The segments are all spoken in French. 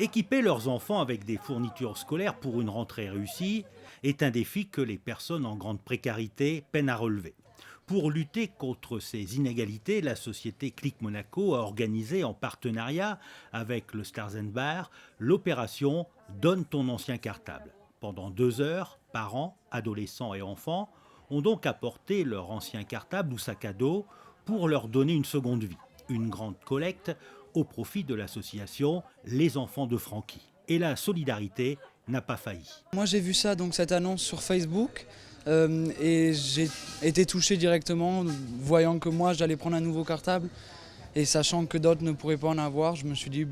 Équiper leurs enfants avec des fournitures scolaires pour une rentrée réussie est un défi que les personnes en grande précarité peinent à relever. Pour lutter contre ces inégalités, la société Click Monaco a organisé en partenariat avec le Stars and Bar l'opération Donne ton ancien cartable. Pendant 2 heures, parents, adolescents et enfants ont donc apporté leur ancien cartable ou sac à dos pour leur donner une seconde vie. Une grande collecte au profit de l'association Les Enfants de Francky. Et la solidarité n'a pas failli. Moi j'ai vu ça, donc cette annonce sur Facebook et j'ai été touché directement, voyant que moi j'allais prendre un nouveau cartable et sachant que d'autres ne pourraient pas en avoir, je me suis dit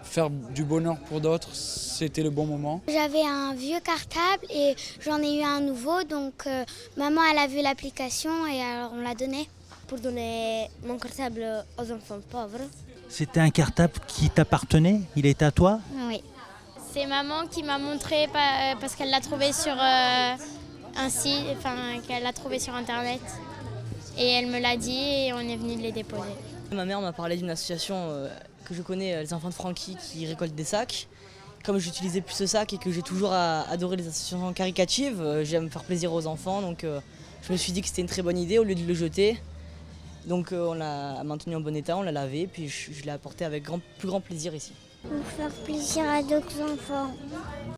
faire du bonheur pour d'autres, c'était le bon moment. J'avais un vieux cartable et j'en ai eu un nouveau, donc maman elle a vu l'application et alors on l'a donné. Pour donner mon cartable aux enfants pauvres. C'était un cartable qui t'appartenait? Il était à toi? Oui. C'est maman qui m'a montré parce qu'elle l'a trouvé sur un site, qu'elle l'a trouvé sur internet. Et elle me l'a dit et on est venu les déposer. Ma mère m'a parlé d'une association que je connais, les Enfants de Francky, qui récoltent des sacs. Comme j'utilisais plus ce sac et que j'ai toujours adoré les associations caricatives, j'aime faire plaisir aux enfants, donc je me suis dit que c'était une très bonne idée au lieu de le jeter. Donc on l'a maintenu en bon état, on l'a lavé, puis je l'ai apporté avec plus grand plaisir ici. Pour faire plaisir à d'autres enfants.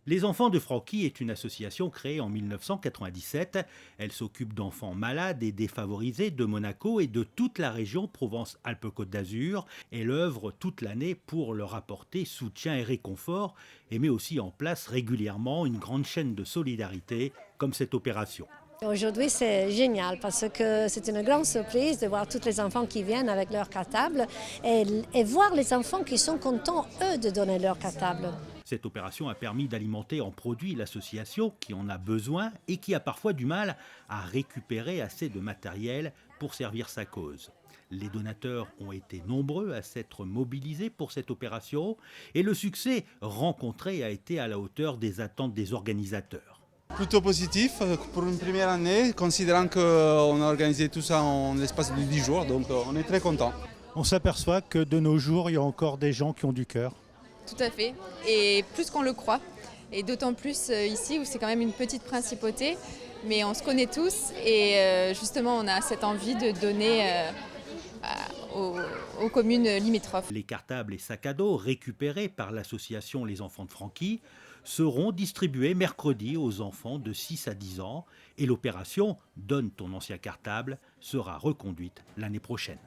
Les Enfants de Francky est une association créée en 1997. Elle s'occupe d'enfants malades et défavorisés de Monaco et de toute la région Provence-Alpes-Côte d'Azur. Elle œuvre toute l'année pour leur apporter soutien et réconfort et met aussi en place régulièrement une grande chaîne de solidarité comme cette opération. Aujourd'hui, c'est génial parce que c'est une grande surprise de voir tous les enfants qui viennent avec leur cartable et voir les enfants qui sont contents, eux, de donner leur cartable. Cette opération a permis d'alimenter en produits l'association qui en a besoin et qui a parfois du mal à récupérer assez de matériel pour servir sa cause. Les donateurs ont été nombreux à s'être mobilisés pour cette opération et le succès rencontré a été à la hauteur des attentes des organisateurs. Plutôt positif pour une première année, considérant qu'on a organisé tout ça en l'espace de 10 jours, donc on est très content. On s'aperçoit que de nos jours, il y a encore des gens qui ont du cœur. Tout à fait, et plus qu'on le croit, et d'autant plus ici où c'est quand même une petite principauté, mais on se connaît tous et justement on a cette envie de donner aux communes limitrophes. Les cartables et sacs à dos récupérés par l'association Les Enfants de Francky seront distribués mercredi aux enfants de 6 à 10 ans et l'opération Donne ton ancien cartable sera reconduite l'année prochaine.